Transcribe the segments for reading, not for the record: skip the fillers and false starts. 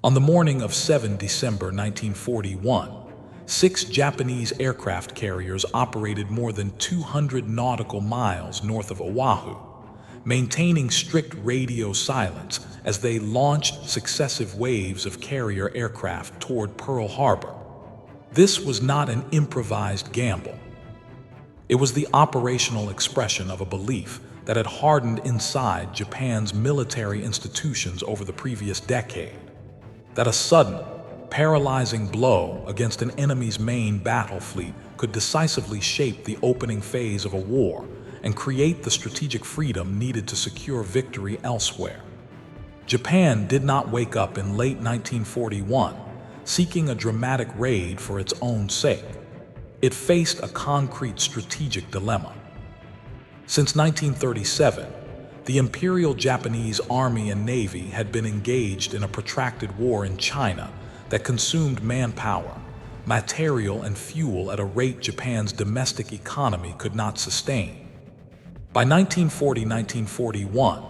On the morning of 7 December 1941, 6 Japanese aircraft carriers operated more than 200 nautical miles north of Oahu, maintaining strict radio silence as they launched successive waves of carrier aircraft toward Pearl Harbor. This was not an improvised gamble. It was the operational expression of a belief that had hardened inside Japan's military institutions over the previous decade, that a sudden, paralyzing blow against an enemy's main battle fleet could decisively shape the opening phase of a war and create the strategic freedom needed to secure victory elsewhere. Japan did not wake up in late 1941 seeking a dramatic raid for its own sake. It faced a concrete strategic dilemma. Since 1937, the Imperial Japanese Army and Navy had been engaged in a protracted war in China that consumed manpower, material, and fuel at a rate Japan's domestic economy could not sustain. By 1940-1941,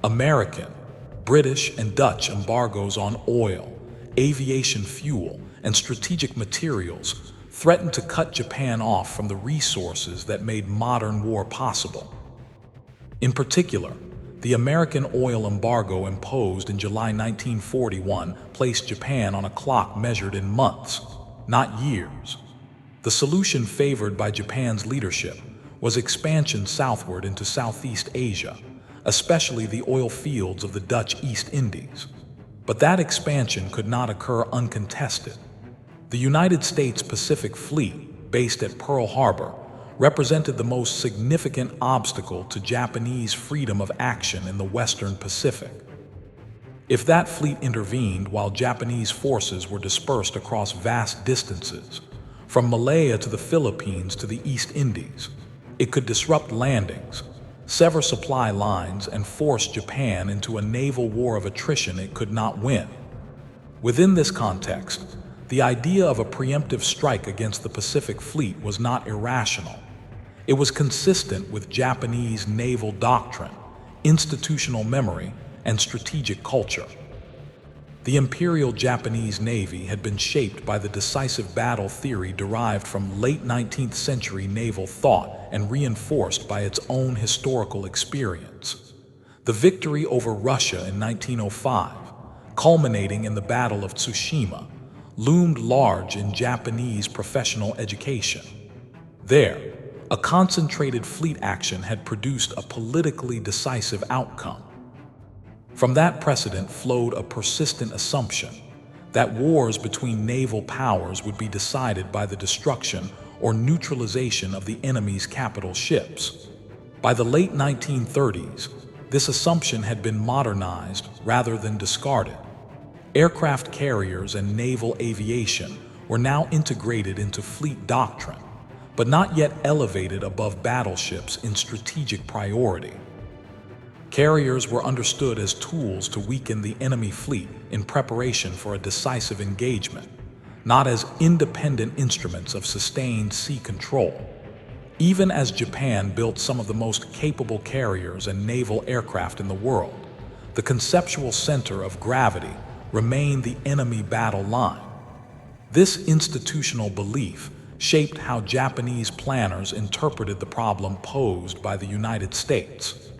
American, British, and Dutch embargoes on oil, aviation fuel, and strategic materials threatened to cut Japan off from the resources that made modern war possible. In particular, the American oil embargo imposed in July 1941 placed Japan on a clock measured in months, not years. The solution favored by Japan's leadership was expansion southward into Southeast Asia, especially the oil fields of the Dutch East Indies. But that expansion could not occur uncontested. The United States Pacific Fleet, based at Pearl Harbor, represented the most significant obstacle to Japanese freedom of action in the Western Pacific. If that fleet intervened while Japanese forces were dispersed across vast distances, from Malaya to the Philippines to the East Indies, it could disrupt landings, sever supply lines, and force Japan into a naval war of attrition it could not win. Within this context, the idea of a preemptive strike against the Pacific Fleet was not irrational. It was consistent with Japanese naval doctrine, institutional memory, and strategic culture. The Imperial Japanese Navy had been shaped by the decisive battle theory derived from late 19th century naval thought and reinforced by its own historical experience. The victory over Russia in 1905, culminating in the Battle of Tsushima, loomed large in Japanese professional education. There, a concentrated fleet action had produced a politically decisive outcome. From that precedent flowed a persistent assumption that wars between naval powers would be decided by the destruction or neutralization of the enemy's capital ships. By the late 1930s, this assumption had been modernized rather than discarded. Aircraft carriers and naval aviation were now integrated into fleet doctrine, but not yet elevated above battleships in strategic priority. Carriers were understood as tools to weaken the enemy fleet in preparation for a decisive engagement, not as independent instruments of sustained sea control. Even as Japan built some of the most capable carriers and naval aircraft in the world, the conceptual center of gravity remained the enemy battle line. This institutional belief shaped how Japanese planners interpreted the problem posed by the United States.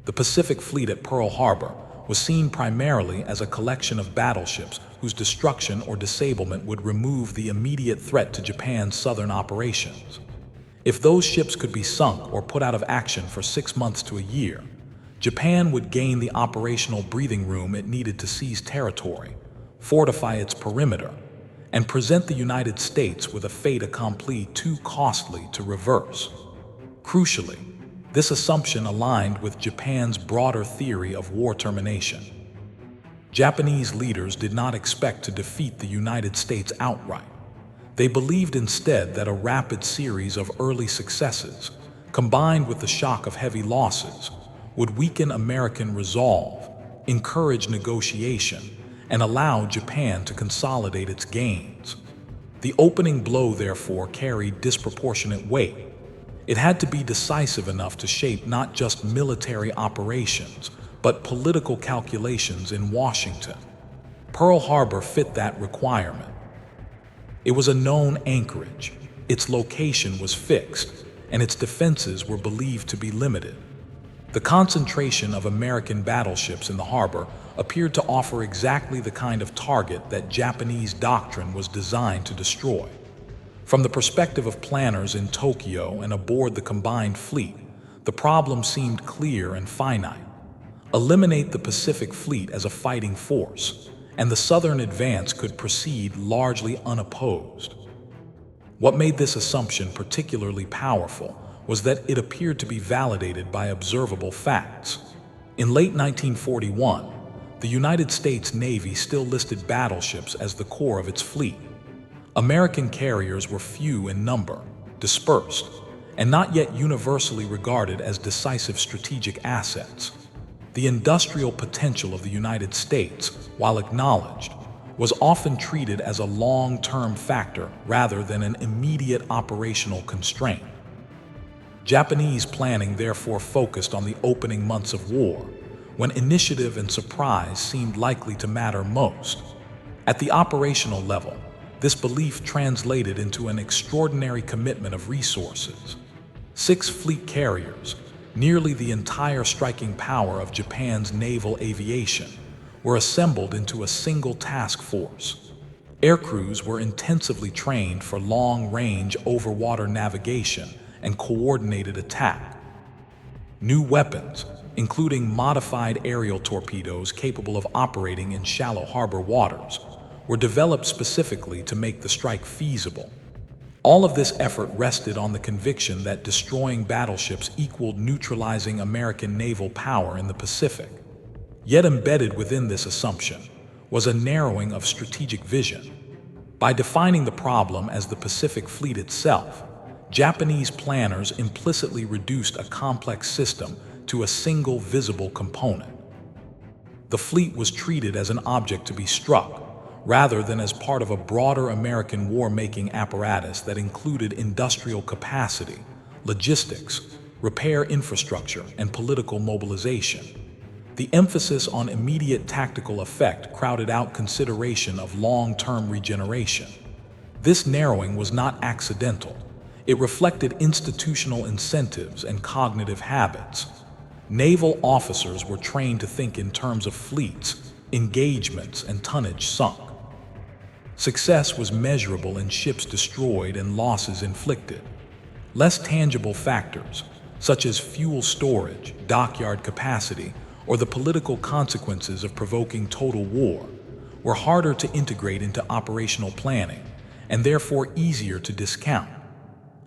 The Pacific Fleet at Pearl Harbor was seen primarily as a collection of battleships whose destruction or disablement would remove the immediate threat to Japan's southern operations. If those ships could be sunk or put out of action for 6 months to a year, Japan would gain the operational breathing room it needed to seize territory, fortify its perimeter, and present the United States with a fait accompli too costly to reverse. Crucially, this assumption aligned with Japan's broader theory of war termination. Japanese leaders did not expect to defeat the United States outright. They believed instead that a rapid series of early successes, combined with the shock of heavy losses, would weaken American resolve, encourage negotiation, and allow Japan to consolidate its gains. The opening blow, therefore, carried disproportionate weight. It had to be decisive enough to shape not just military operations, but political calculations in Washington. Pearl Harbor fit that requirement. It was a known anchorage, its location was fixed, and its defenses were believed to be limited. The concentration of American battleships in the harbor appeared to offer exactly the kind of target that Japanese doctrine was designed to destroy. From the perspective of planners in Tokyo and aboard the combined fleet, the problem seemed clear and finite. Eliminate the Pacific Fleet as a fighting force, and the Southern advance could proceed largely unopposed. What made this assumption particularly powerful was that it appeared to be validated by observable facts. In late 1941, the United States Navy still listed battleships as the core of its fleet. American carriers were few in number, dispersed, and not yet universally regarded as decisive strategic assets. The industrial potential of the United States, while acknowledged, was often treated as a long-term factor rather than an immediate operational constraint. Japanese planning therefore focused on the opening months of war, when initiative and surprise seemed likely to matter most. At the operational level, this belief translated into an extraordinary commitment of resources. 6 fleet carriers, nearly the entire striking power of Japan's naval aviation, were assembled into a single task force. Air crews were intensively trained for long-range over-water navigation and coordinated attack. New weapons, including modified aerial torpedoes capable of operating in shallow harbor waters, were developed specifically to make the strike feasible. All of this effort rested on the conviction that destroying battleships equaled neutralizing American naval power in the Pacific. Yet embedded within this assumption was a narrowing of strategic vision. By defining the problem as the Pacific Fleet itself, Japanese planners implicitly reduced a complex system to a single visible component. The fleet was treated as an object to be struck, rather than as part of a broader American war-making apparatus that included industrial capacity, logistics, repair infrastructure, and political mobilization. The emphasis on immediate tactical effect crowded out consideration of long-term regeneration. This narrowing was not accidental. It reflected institutional incentives and cognitive habits. Naval officers were trained to think in terms of fleets, engagements, and tonnage sunk. Success was measurable in ships destroyed and losses inflicted. Less tangible factors, such as fuel storage, dockyard capacity, or the political consequences of provoking total war, were harder to integrate into operational planning and therefore easier to discount.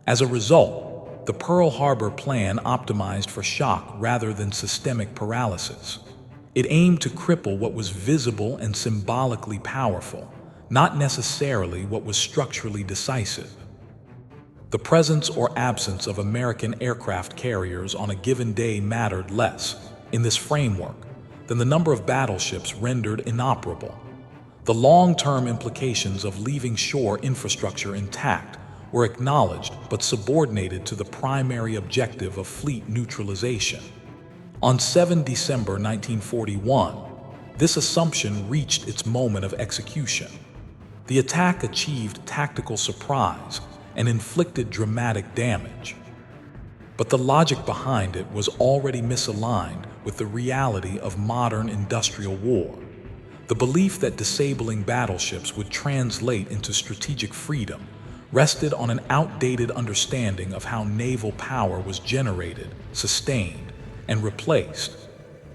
As a result, the Pearl Harbor Plan optimized for shock rather than systemic paralysis. It aimed to cripple what was visible and symbolically powerful, not necessarily what was structurally decisive. The presence or absence of American aircraft carriers on a given day mattered less, in this framework, than the number of battleships rendered inoperable. The long-term implications of leaving shore infrastructure intact were acknowledged but subordinated to the primary objective of fleet neutralization. On 7 December 1941, this assumption reached its moment of execution. The attack achieved tactical surprise and inflicted dramatic damage. But the logic behind it was already misaligned with the reality of modern industrial war. The belief that disabling battleships would translate into strategic freedom rested on an outdated understanding of how naval power was generated, sustained, and replaced.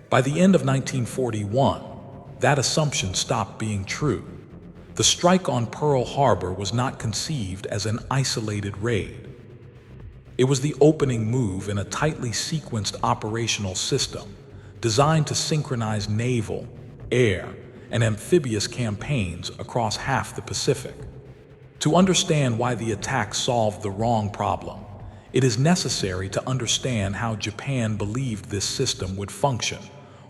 By the end of 1941, that assumption stopped being true. The strike on Pearl Harbor was not conceived as an isolated raid. It was the opening move in a tightly sequenced operational system designed to synchronize naval, air, and amphibious campaigns across half the Pacific. To understand why the attack solved the wrong problem, it is necessary to understand how Japan believed this system would function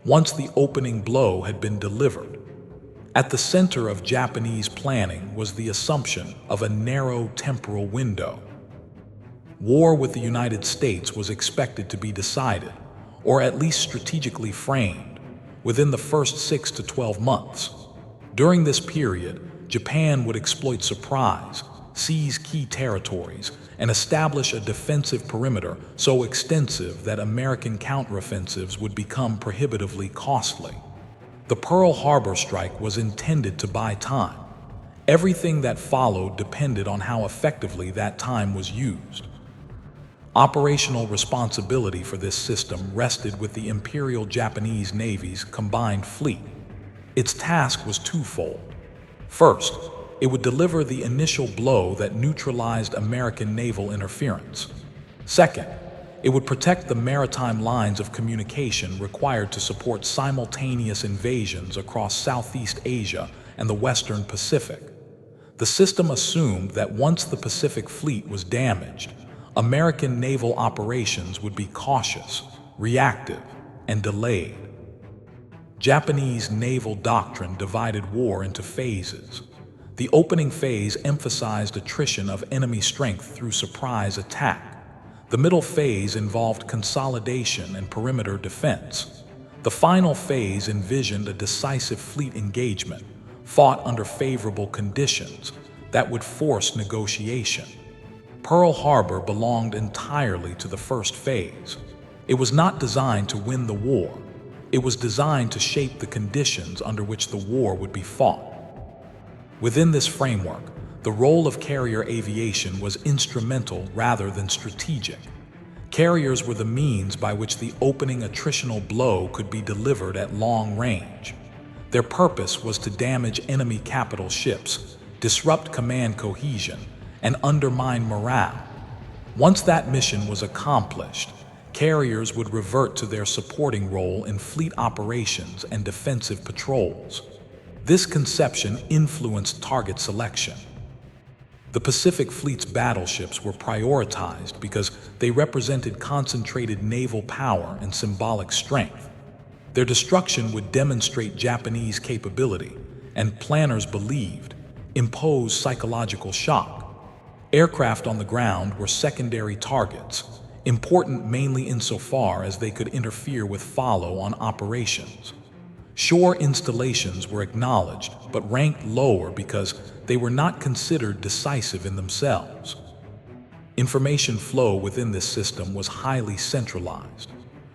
once the opening blow had been delivered. At the center of Japanese planning was the assumption of a narrow temporal window. War with the United States was expected to be decided, or at least strategically framed, within the first 6 to 12 months. During this period, Japan would exploit surprise, seize key territories, and establish a defensive perimeter so extensive that American counteroffensives would become prohibitively costly. The Pearl Harbor strike was intended to buy time. Everything that followed depended on how effectively that time was used. Operational responsibility for this system rested with the Imperial Japanese Navy's combined fleet. Its task was twofold. First, it would deliver the initial blow that neutralized American naval interference. Second, it would protect the maritime lines of communication required to support simultaneous invasions across Southeast Asia and the Western Pacific. The system assumed that once the Pacific Fleet was damaged, American naval operations would be cautious, reactive, and delayed. Japanese naval doctrine divided war into phases. The opening phase emphasized attrition of enemy strength through surprise attack. The middle phase involved consolidation and perimeter defense. The final phase envisioned a decisive fleet engagement, fought under favorable conditions, that would force negotiation. Pearl Harbor belonged entirely to the first phase. It was not designed to win the war. It was designed to shape the conditions under which the war would be fought. Within this framework, the role of carrier aviation was instrumental rather than strategic. Carriers were the means by which the opening attritional blow could be delivered at long range. Their purpose was to damage enemy capital ships, disrupt command cohesion, and undermine morale. Once that mission was accomplished, carriers would revert to their supporting role in fleet operations and defensive patrols. This conception influenced target selection. The Pacific Fleet's battleships were prioritized because they represented concentrated naval power and symbolic strength. Their destruction would demonstrate Japanese capability, and planners believed, impose psychological shock. Aircraft on the ground were secondary targets, important mainly insofar as they could interfere with follow-on operations. Shore installations were acknowledged, but ranked lower because they were not considered decisive in themselves. Information flow within this system was highly centralized.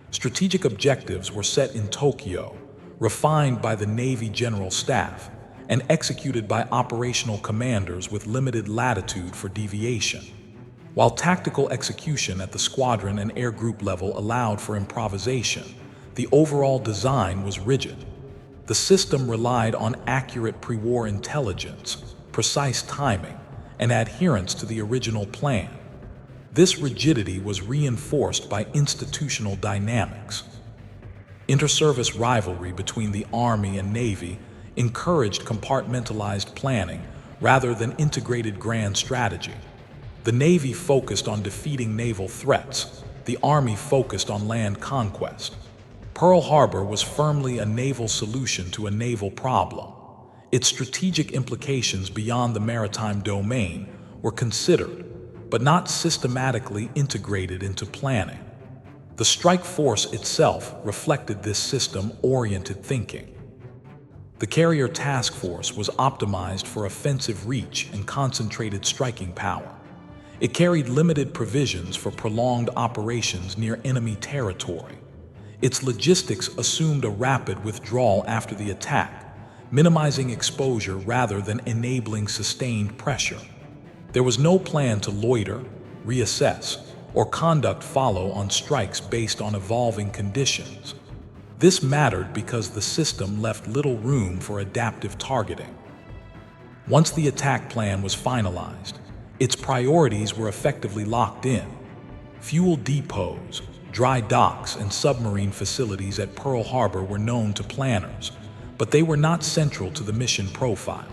Strategic objectives were set in Tokyo, refined by the Navy General Staff, and executed by operational commanders with limited latitude for deviation. While tactical execution at the squadron and air group level allowed for improvisation, the overall design was rigid. The system relied on accurate pre-war intelligence, precise timing, and adherence to the original plan. This rigidity was reinforced by institutional dynamics. Inter-service rivalry between the Army and Navy encouraged compartmentalized planning rather than integrated grand strategy. The Navy focused on defeating naval threats. The Army focused on land conquest. Pearl Harbor was firmly a naval solution to a naval problem. Its strategic implications beyond the maritime domain were considered, but not systematically integrated into planning. The strike force itself reflected this system-oriented thinking. The carrier task force was optimized for offensive reach and concentrated striking power. It carried limited provisions for prolonged operations near enemy territory. Its logistics assumed a rapid withdrawal after the attack, minimizing exposure rather than enabling sustained pressure. There was no plan to loiter, reassess, or conduct follow-on strikes based on evolving conditions. This mattered because the system left little room for adaptive targeting. Once the attack plan was finalized, its priorities were effectively locked in. Fuel depots, dry docks, and submarine facilities at Pearl Harbor were known to planners, but they were not central to the mission profile.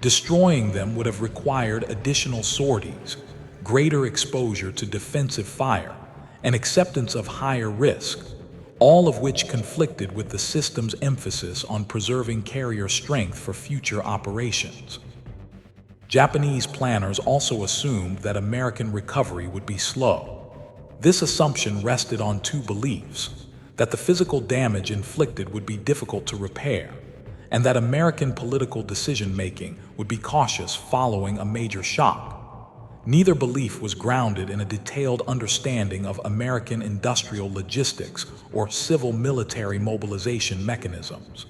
Destroying them would have required additional sorties, greater exposure to defensive fire, and acceptance of higher risk, all of which conflicted with the system's emphasis on preserving carrier strength for future operations. Japanese planners also assumed that American recovery would be slow. This assumption rested on two beliefs: that the physical damage inflicted would be difficult to repair, and that American political decision-making would be cautious following a major shock. Neither belief was grounded in a detailed understanding of American industrial logistics or civil-military mobilization mechanisms.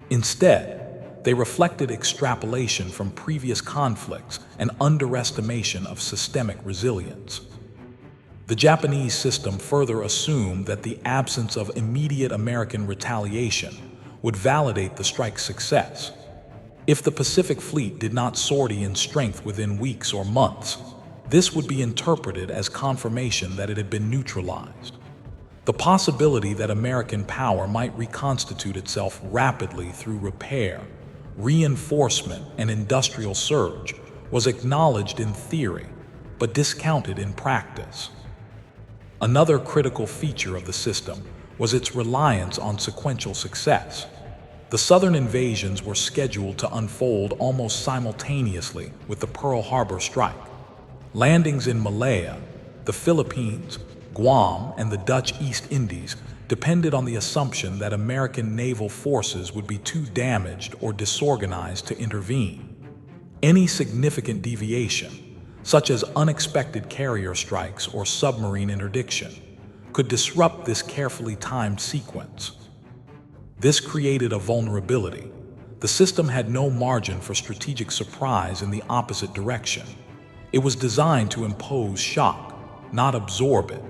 Instead, they reflected extrapolation from previous conflicts and underestimation of systemic resilience. The Japanese system further assumed that the absence of immediate American retaliation would validate the strike's success. If the Pacific Fleet did not sortie in strength within weeks or months, this would be interpreted as confirmation that it had been neutralized. The possibility that American power might reconstitute itself rapidly through repair, reinforcement, and industrial surge was acknowledged in theory, but discounted in practice. Another critical feature of the system was its reliance on sequential success. The Southern invasions were scheduled to unfold almost simultaneously with the Pearl Harbor strike. Landings in Malaya, the Philippines, Guam, and the Dutch East Indies depended on the assumption that American naval forces would be too damaged or disorganized to intervene. Any significant deviation, such as unexpected carrier strikes or submarine interdiction, could disrupt this carefully timed sequence. This created a vulnerability. The system had no margin for strategic surprise in the opposite direction. It was designed to impose shock, not absorb it.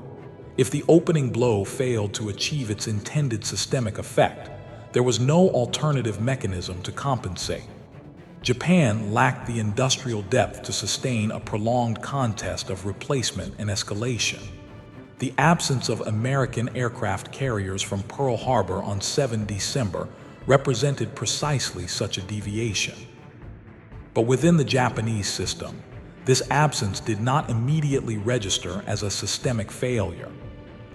If the opening blow failed to achieve its intended systemic effect, there was no alternative mechanism to compensate. Japan lacked the industrial depth to sustain a prolonged contest of replacement and escalation. The absence of American aircraft carriers from Pearl Harbor on 7 December represented precisely such a deviation. But within the Japanese system, this absence did not immediately register as a systemic failure.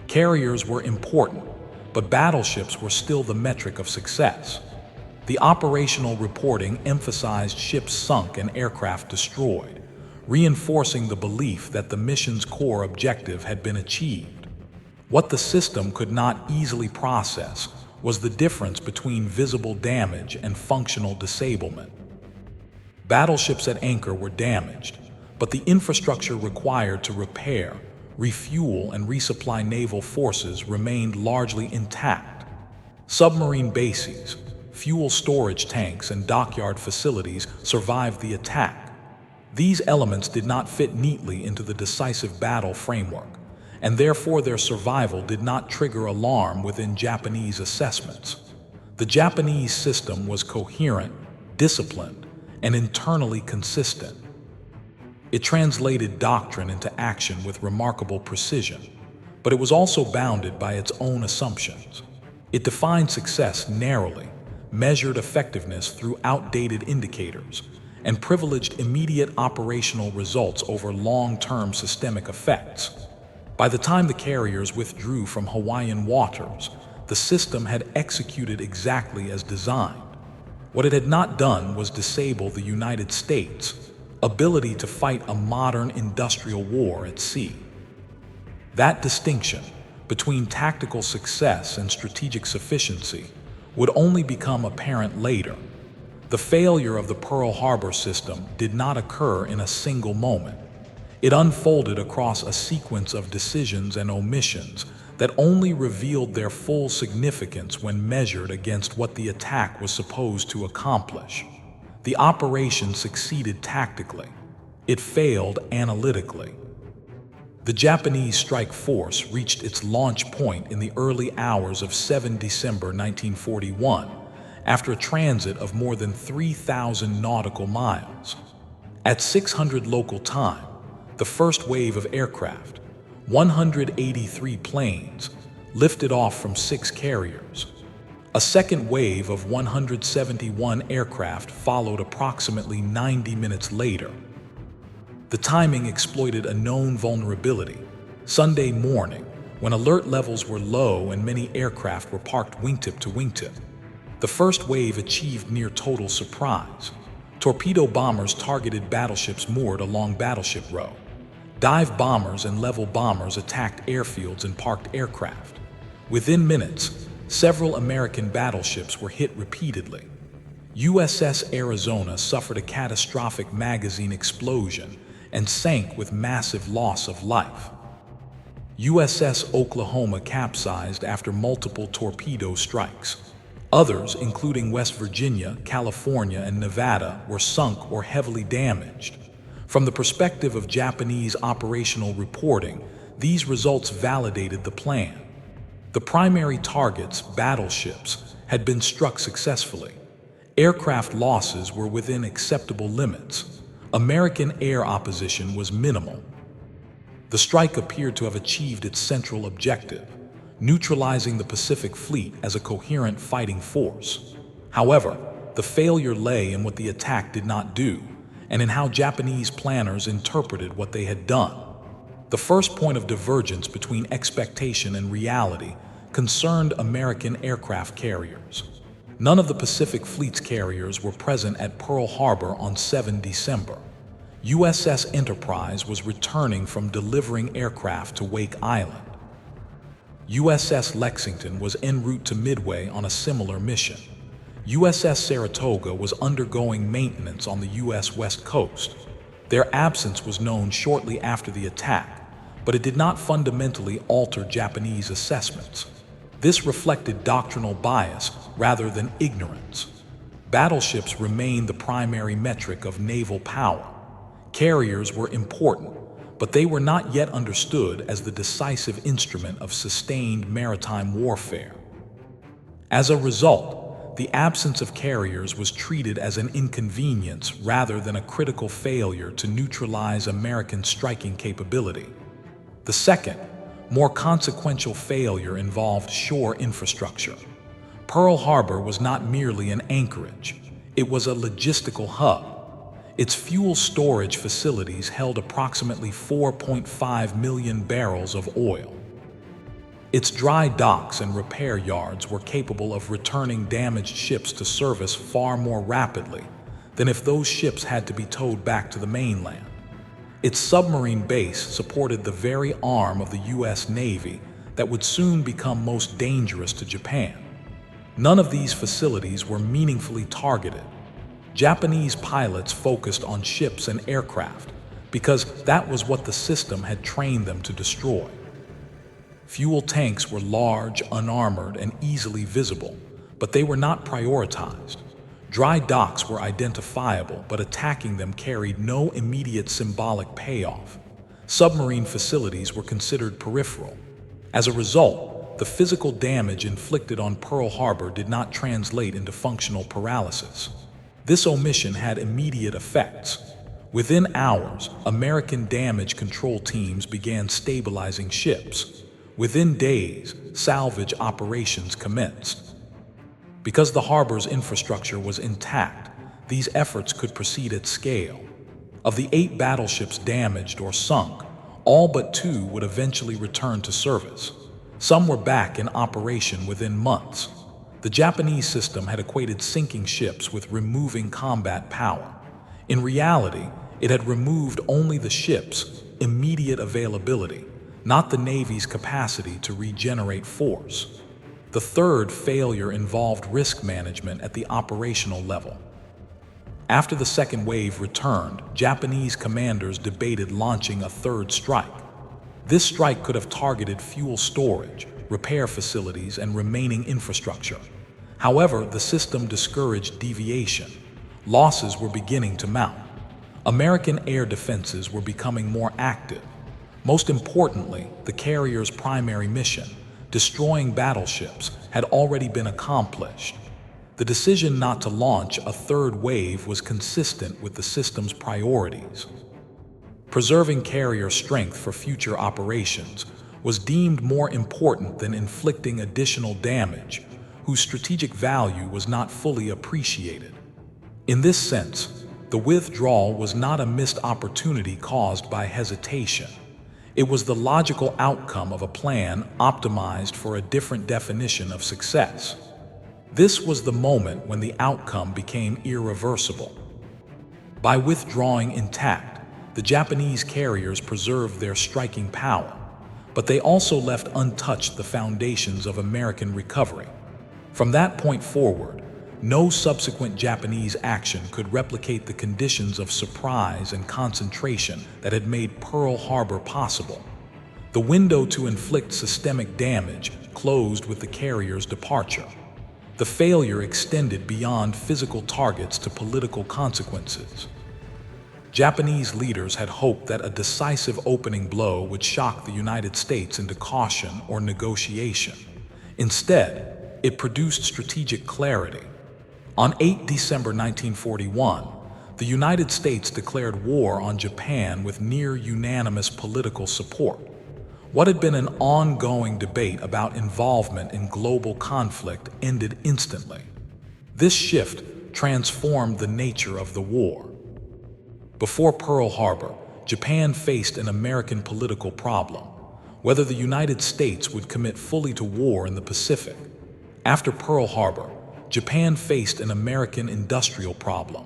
Carriers were important, but battleships were still the metric of success. The operational reporting emphasized ships sunk and aircraft destroyed, reinforcing the belief that the mission's core objective had been achieved. What the system could not easily process was the difference between visible damage and functional disablement. Battleships at anchor were damaged, but the infrastructure required to repair, refuel, and resupply naval forces remained largely intact. Submarine bases, fuel storage tanks, and dockyard facilities survived the attack. These elements did not fit neatly into the decisive battle framework, and therefore their survival did not trigger alarm within Japanese assessments. The Japanese system was coherent, disciplined, and internally consistent. It translated doctrine into action with remarkable precision, but it was also bounded by its own assumptions. It defined success narrowly, measured effectiveness through outdated indicators, and privileged immediate operational results over long-term systemic effects. By the time the carriers withdrew from Hawaiian waters, the system had executed exactly as designed. What it had not done was disable the United States' ability to fight a modern industrial war at sea. That distinction between tactical success and strategic sufficiency would only become apparent later. The failure of the Pearl Harbor system did not occur in a single moment. It unfolded across a sequence of decisions and omissions that only revealed their full significance when measured against what the attack was supposed to accomplish. The operation succeeded tactically. It failed analytically. The Japanese strike force reached its launch point in the early hours of 7 December 1941, after a transit of more than 3,000 nautical miles. At 600 local time, the first wave of aircraft, 183 planes, lifted off from 6 carriers. A second wave of 171 aircraft followed approximately 90 minutes later. The timing exploited a known vulnerability. Sunday morning, when alert levels were low and many aircraft were parked wingtip to wingtip, the first wave achieved near total surprise. Torpedo bombers targeted battleships moored along Battleship Row. Dive bombers and level bombers attacked airfields and parked aircraft. Within minutes, several American battleships were hit repeatedly. USS Arizona suffered a catastrophic magazine explosion and sank with massive loss of life. USS Oklahoma capsized after multiple torpedo strikes. Others, including West Virginia, California, and Nevada, were sunk or heavily damaged. From the perspective of Japanese operational reporting, these results validated the plan. The primary targets, battleships, had been struck successfully. Aircraft losses were within acceptable limits. American air opposition was minimal. The strike appeared to have achieved its central objective, neutralizing the Pacific Fleet as a coherent fighting force. However, the failure lay in what the attack did not do, and in how Japanese planners interpreted what they had done. The first point of divergence between expectation and reality concerned American aircraft carriers. None of the Pacific Fleet's carriers were present at Pearl Harbor on 7 December. USS Enterprise was returning from delivering aircraft to Wake Island. USS Lexington was en route to Midway on a similar mission. USS Saratoga was undergoing maintenance on the U.S. West Coast. Their absence was known shortly after the attack, but it did not fundamentally alter Japanese assessments. This reflected doctrinal bias rather than ignorance. Battleships remained the primary metric of naval power. Carriers were important, but they were not yet understood as the decisive instrument of sustained maritime warfare. As a result, the absence of carriers was treated as an inconvenience rather than a critical failure to neutralize American striking capability. The second, more consequential failure involved shore infrastructure. Pearl Harbor was not merely an anchorage, it was a logistical hub. Its fuel storage facilities held approximately 4.5 million barrels of oil. Its dry docks and repair yards were capable of returning damaged ships to service far more rapidly than if those ships had to be towed back to the mainland. Its submarine base supported the very arm of the U.S. Navy that would soon become most dangerous to Japan. None of these facilities were meaningfully targeted. Japanese pilots focused on ships and aircraft because that was what the system had trained them to destroy. Fuel tanks were large, unarmored, and easily visible, but they were not prioritized. Dry docks were identifiable, but attacking them carried no immediate symbolic payoff. Submarine facilities were considered peripheral. As a result, the physical damage inflicted on Pearl Harbor did not translate into functional paralysis. This omission had immediate effects. Within hours, American damage control teams began stabilizing ships. Within days, salvage operations commenced. Because the harbor's infrastructure was intact, these efforts could proceed at scale. Of the 8 battleships damaged or sunk, all but 2 would eventually return to service. Some were back in operation within months. The Japanese system had equated sinking ships with removing combat power. In reality, it had removed only the ship's immediate availability, not the Navy's capacity to regenerate force. The third failure involved risk management at the operational level. After the second wave returned, Japanese commanders debated launching a third strike. This strike could have targeted fuel storage, repair facilities, and remaining infrastructure. However, the system discouraged deviation. Losses were beginning to mount. American air defenses were becoming more active. Most importantly, the carrier's primary mission, destroying battleships, had already been accomplished. The decision not to launch a third wave was consistent with the system's priorities. Preserving carrier strength for future operations was deemed more important than inflicting additional damage, whose strategic value was not fully appreciated. In this sense, the withdrawal was not a missed opportunity caused by hesitation. It was the logical outcome of a plan optimized for a different definition of success. This was the moment when the outcome became irreversible. By withdrawing intact, the Japanese carriers preserved their striking power, but they also left untouched the foundations of American recovery. From that point forward, No subsequent Japanese action could replicate the conditions of surprise and concentration that had made Pearl Harbor possible. The window to inflict systemic damage closed with the carrier's departure. The failure extended beyond physical targets to political consequences. Japanese leaders had hoped that a decisive opening blow would shock the United States into caution or negotiation. Instead, it produced strategic clarity. On 8 December 1941, the United States declared war on Japan with near-unanimous political support. What had been an ongoing debate about involvement in global conflict ended instantly. This shift transformed the nature of the war. Before Pearl Harbor, Japan faced an American political problem: whether the United States would commit fully to war in the Pacific. After Pearl Harbor, Japan faced an American industrial problem: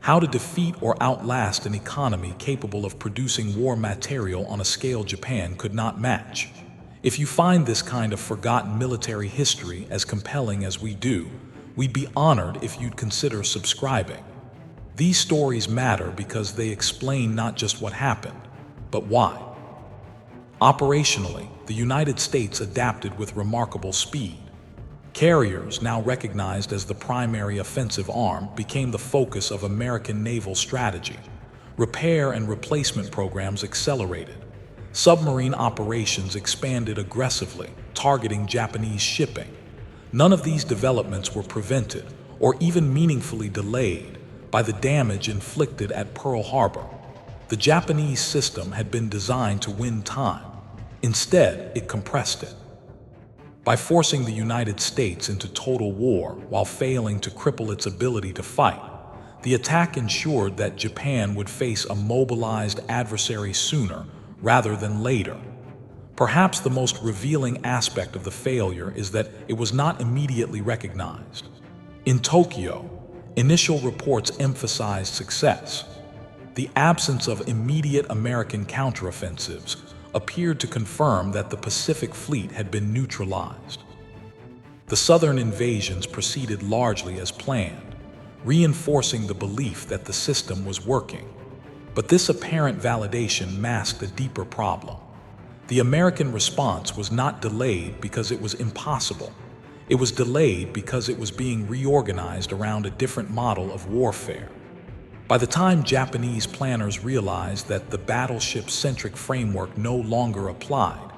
how to defeat or outlast an economy capable of producing war material on a scale Japan could not match. If you find this kind of forgotten military history as compelling as we do, we'd be honored if you'd consider subscribing. These stories matter because they explain not just what happened, but why. Operationally, the United States adapted with remarkable speed. Carriers, now recognized as the primary offensive arm, became the focus of American naval strategy. Repair and replacement programs accelerated. Submarine operations expanded aggressively, targeting Japanese shipping. None of these developments were prevented, or even meaningfully delayed, by the damage inflicted at Pearl Harbor. The Japanese system had been designed to win time. Instead, it compressed it. By forcing the United States into total war while failing to cripple its ability to fight, the attack ensured that Japan would face a mobilized adversary sooner rather than later. Perhaps the most revealing aspect of the failure is that it was not immediately recognized. In Tokyo, initial reports emphasized success. The absence of immediate American counteroffensives appeared to confirm that the Pacific Fleet had been neutralized. The southern invasions proceeded largely as planned, reinforcing the belief that the system was working. But this apparent validation masked a deeper problem. The American response was not delayed because it was impossible. It was delayed because it was being reorganized around a different model of warfare. By the time Japanese planners realized that the battleship-centric framework no longer applied,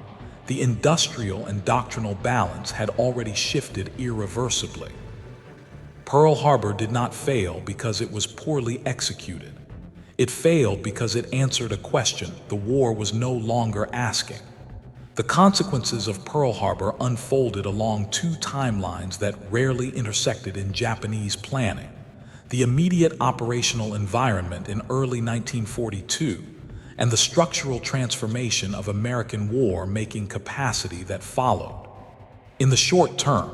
the industrial and doctrinal balance had already shifted irreversibly. Pearl Harbor did not fail because it was poorly executed. It failed because it answered a question the war was no longer asking. The consequences of Pearl Harbor unfolded along two timelines that rarely intersected in Japanese planning: the immediate operational environment in early 1942 and the structural transformation of American war-making capacity that followed. In the short term,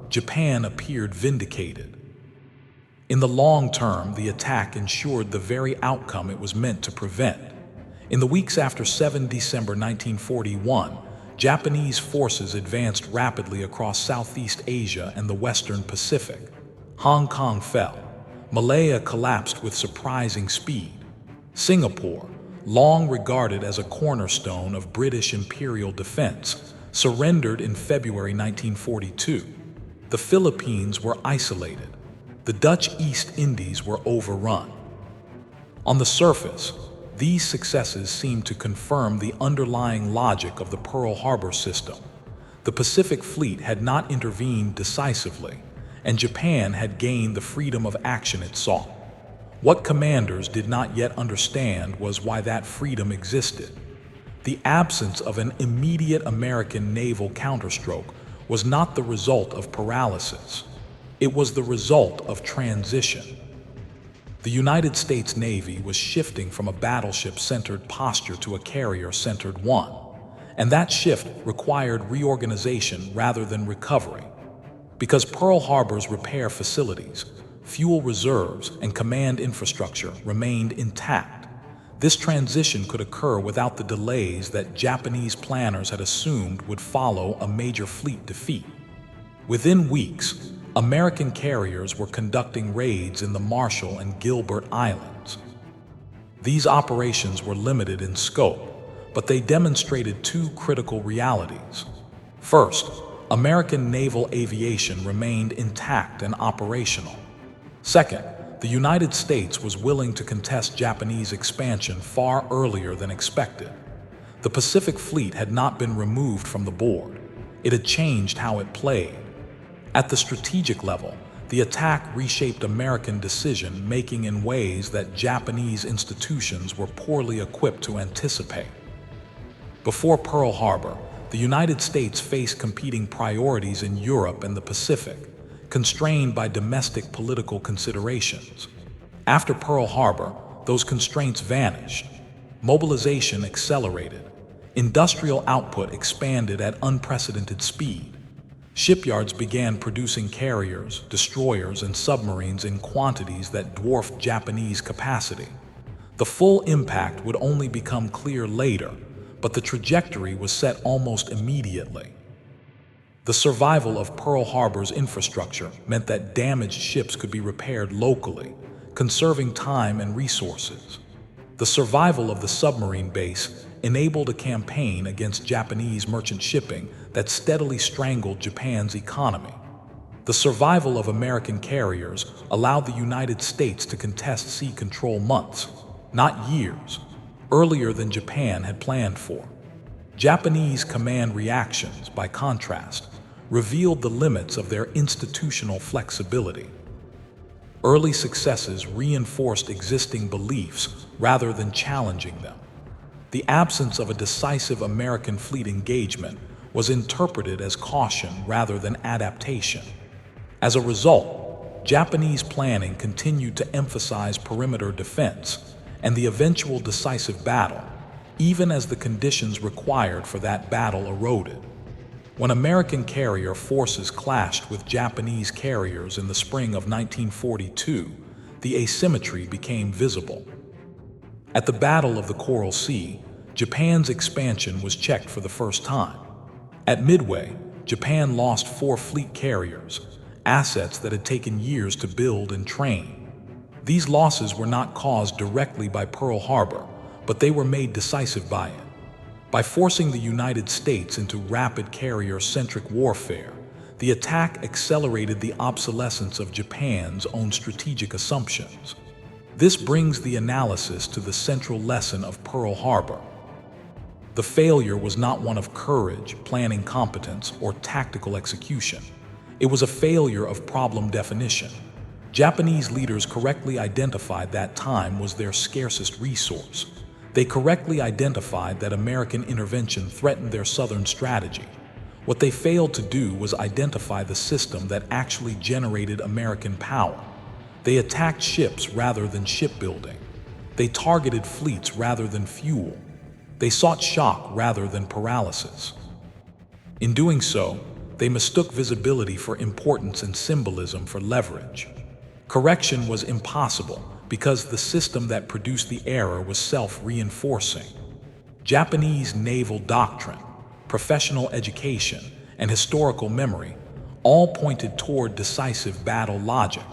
Japan appeared vindicated. In the long term, the attack ensured the very outcome it was meant to prevent. In the weeks after 7 December 1941, Japanese forces advanced rapidly across Southeast Asia and the Western Pacific. Hong Kong fell. Malaya collapsed with surprising speed. Singapore, long regarded as a cornerstone of British imperial defense, surrendered in February 1942. The Philippines were isolated. The Dutch East Indies were overrun. On the surface, these successes seemed to confirm the underlying logic of the Pearl Harbor system. The Pacific Fleet had not intervened decisively, and Japan had gained the freedom of action it sought. What commanders did not yet understand was why that freedom existed. The absence of an immediate American naval counterstroke was not the result of paralysis. It was the result of transition. The United States Navy was shifting from a battleship-centered posture to a carrier-centered one, and that shift required reorganization rather than recovery. Because Pearl Harbor's repair facilities, fuel reserves, and command infrastructure remained intact, this transition could occur without the delays that Japanese planners had assumed would follow a major fleet defeat. Within weeks, American carriers were conducting raids in the Marshall and Gilbert Islands. These operations were limited in scope, but they demonstrated two critical realities. First, American naval aviation remained intact and operational. Second, the United States was willing to contest Japanese expansion far earlier than expected. The Pacific Fleet had not been removed from the board. It had changed how it played. At the strategic level, the attack reshaped American decision-making in ways that Japanese institutions were poorly equipped to anticipate. Before Pearl Harbor, the United States faced competing priorities in Europe and the Pacific, constrained by domestic political considerations. After Pearl Harbor, those constraints vanished. Mobilization accelerated. Industrial output expanded at unprecedented speed. Shipyards began producing carriers, destroyers, and submarines in quantities that dwarfed Japanese capacity. The full impact would only become clear later, but the trajectory was set almost immediately. The survival of Pearl Harbor's infrastructure meant that damaged ships could be repaired locally, conserving time and resources. The survival of the submarine base enabled a campaign against Japanese merchant shipping that steadily strangled Japan's economy. The survival of American carriers allowed the United States to contest sea control months, not years, earlier than Japan had planned for. Japanese command reactions, by contrast, revealed the limits of their institutional flexibility. Early successes reinforced existing beliefs rather than challenging them. The absence of a decisive American fleet engagement was interpreted as caution rather than adaptation. As a result, Japanese planning continued to emphasize perimeter defense and the eventual decisive battle, even as the conditions required for that battle eroded. When American carrier forces clashed with Japanese carriers in the spring of 1942, the asymmetry became visible. At the Battle of the Coral Sea, Japan's expansion was checked for the first time. At Midway, Japan lost 4 fleet carriers, assets that had taken years to build and train. These losses were not caused directly by Pearl Harbor, but they were made decisive by it. By forcing the United States into rapid carrier-centric warfare, the attack accelerated the obsolescence of Japan's own strategic assumptions. This brings the analysis to the central lesson of Pearl Harbor. The failure was not one of courage, planning competence, or tactical execution. It was a failure of problem definition. Japanese leaders correctly identified that time was their scarcest resource. They correctly identified that American intervention threatened their southern strategy. What they failed to do was identify the system that actually generated American power. They attacked ships rather than shipbuilding. They targeted fleets rather than fuel. They sought shock rather than paralysis. In doing so, they mistook visibility for importance and symbolism for leverage. Correction was impossible because the system that produced the error was self-reinforcing. Japanese naval doctrine, professional education, and historical memory all pointed toward decisive battle logic.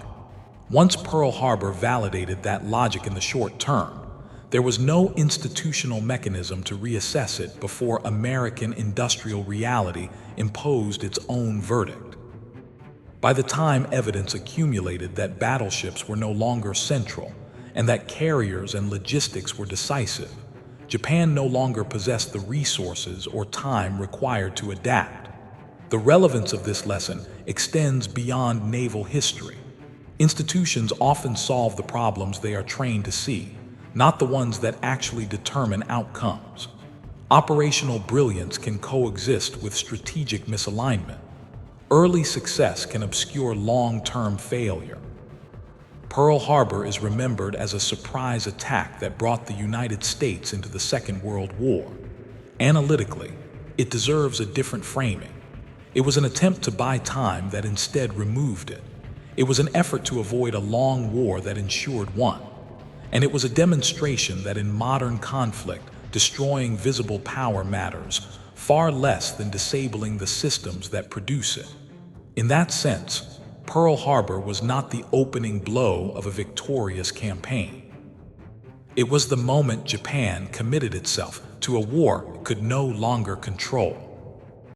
Once Pearl Harbor validated that logic in the short term, there was no institutional mechanism to reassess it before American industrial reality imposed its own verdict. By the time evidence accumulated that battleships were no longer central and that carriers and logistics were decisive, Japan no longer possessed the resources or time required to adapt. The relevance of this lesson extends beyond naval history. Institutions often solve the problems they are trained to see, not the ones that actually determine outcomes. Operational brilliance can coexist with strategic misalignment. Early success can obscure long-term failure. Pearl Harbor is remembered as a surprise attack that brought the United States into the Second World War. Analytically, it deserves a different framing. It was an attempt to buy time that instead removed it. It was an effort to avoid a long war that ensured one. And it was a demonstration that in modern conflict, destroying visible power matters far less than disabling the systems that produce it. In that sense, Pearl Harbor was not the opening blow of a victorious campaign. It was the moment Japan committed itself to a war it could no longer control.